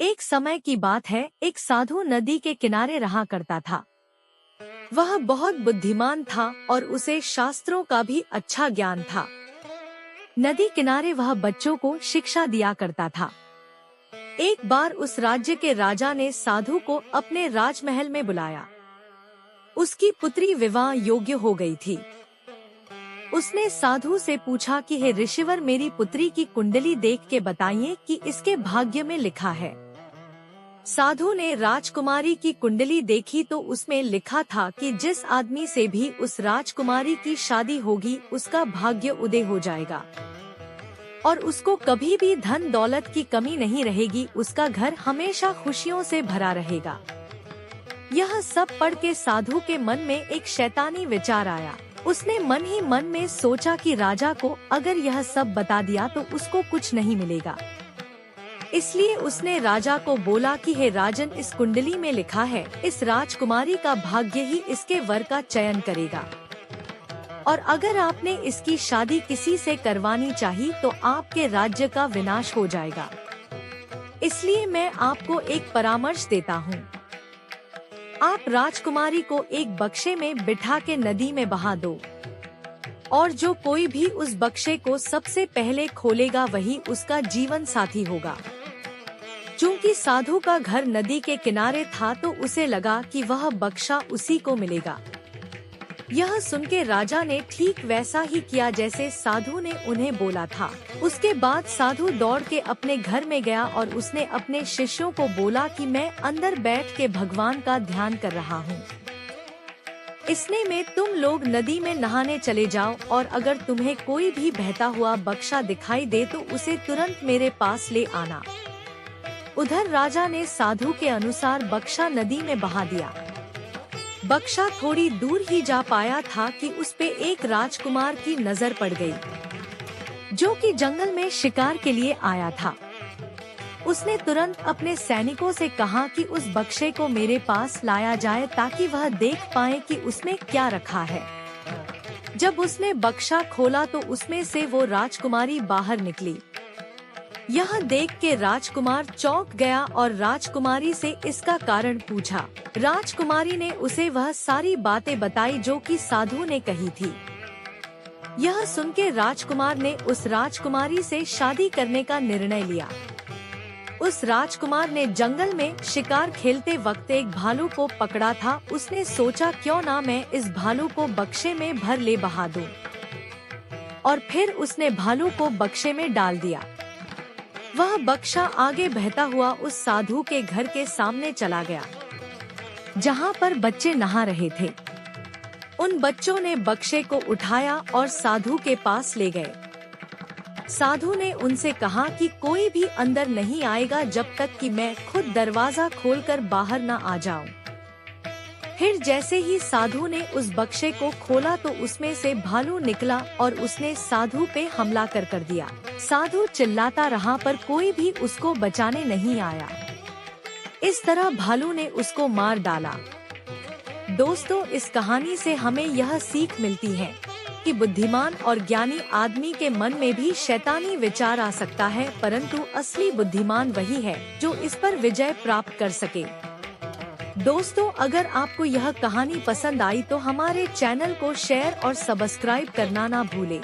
एक समय की बात है, एक साधु नदी के किनारे रहा करता था। वह बहुत बुद्धिमान था और उसे शास्त्रों का भी अच्छा ज्ञान था। नदी किनारे वह बच्चों को शिक्षा दिया करता था। एक बार उस राज्य के राजा ने साधु को अपने राजमहल में बुलाया। उसकी पुत्री विवाह योग्य हो गई थी। उसने साधु से पूछा कि हे ऋषिवर, मेरी पुत्री की कुंडली देख के बताइए कि इसके भाग्य में लिखा है। साधु ने राजकुमारी की कुंडली देखी तो उसमें लिखा था कि जिस आदमी से भी उस राजकुमारी की शादी होगी उसका भाग्य उदय हो जाएगा और उसको कभी भी धन दौलत की कमी नहीं रहेगी, उसका घर हमेशा खुशियों से भरा रहेगा। यह सब पढ़ के साधु के मन में एक शैतानी विचार आया। उसने मन ही मन में सोचा कि राजा को अगर यह सब बता दिया तो उसको कुछ नहीं मिलेगा। इसलिए उसने राजा को बोला कि हे राजन, इस कुंडली में लिखा है इस राजकुमारी का भाग्य ही इसके वर का चयन करेगा और अगर आपने इसकी शादी किसी से करवानी चाहिए तो आपके राज्य का विनाश हो जाएगा। इसलिए मैं आपको एक परामर्श देता हूँ। आप राजकुमारी को एक बक्से में बिठा के नदी में बहा दो और जो कोई भी उस बक्से को सबसे पहले खोलेगा वही उसका जीवन साथी होगा। चूंकि साधु का घर नदी के किनारे था तो उसे लगा कि वह बक्सा उसी को मिलेगा। यह सुनके राजा ने ठीक वैसा ही किया जैसे साधु ने उन्हें बोला था। उसके बाद साधु दौड़ के अपने घर में गया और उसने अपने शिष्यों को बोला कि मैं अंदर बैठ के भगवान का ध्यान कर रहा हूँ। इसने में तुम लोग नदी में नहाने चले जाओ और अगर तुम्हें कोई भी बहता हुआ बक्सा दिखाई दे तो उसे तुरंत मेरे पास ले आना। उधर राजा ने साधु के अनुसार बक्सा नदी में बहा दिया। बक्सा थोड़ी दूर ही जा पाया था कि उस पे एक राजकुमार की नजर पड़ गई, जो कि जंगल में शिकार के लिए आया था। उसने तुरंत अपने सैनिकों से कहा कि उस बक्से को मेरे पास लाया जाए ताकि वह देख पाए कि उसमें क्या रखा है। जब उसने बक्सा खोला तो उसमें से वो राजकुमारी बाहर निकली। यह देख के राजकुमार चौंक गया और राजकुमारी से इसका कारण पूछा। राजकुमारी ने उसे वह सारी बातें बताई जो कि साधु ने कही थी। यह सुन के राजकुमार ने उस राजकुमारी से शादी करने का निर्णय लिया। उस राजकुमार ने जंगल में शिकार खेलते वक्त एक भालू को पकड़ा था। उसने सोचा क्यों ना मैं इस भालू को बक्से में भर ले बहा दूं। और फिर उसने भालू को बक्से में डाल दिया। वह बक्सा आगे बहता हुआ उस साधु के घर के सामने चला गया, जहाँ पर बच्चे नहा रहे थे। उन बच्चों ने बक्से को उठाया और साधु के पास ले गए। साधु ने उनसे कहा कि कोई भी अंदर नहीं आएगा जब तक कि मैं खुद दरवाजा खोलकर बाहर न आ जाऊं। फिर जैसे ही साधु ने उस बक्से को खोला तो उसमें से भालू निकला और उसने साधु पे हमला कर दिया। साधु चिल्लाता रहा पर कोई भी उसको बचाने नहीं आया। इस तरह भालू ने उसको मार डाला। दोस्तों, इस कहानी से हमें यह सीख मिलती है कि बुद्धिमान और ज्ञानी आदमी के मन में भी शैतानी विचार आ सकता है, परंतु असली बुद्धिमान वही है जो इस पर विजय प्राप्त कर सके। दोस्तों, अगर आपको यह कहानी पसंद आई तो हमारे चैनल को शेयर और सब्सक्राइब करना ना भूलें।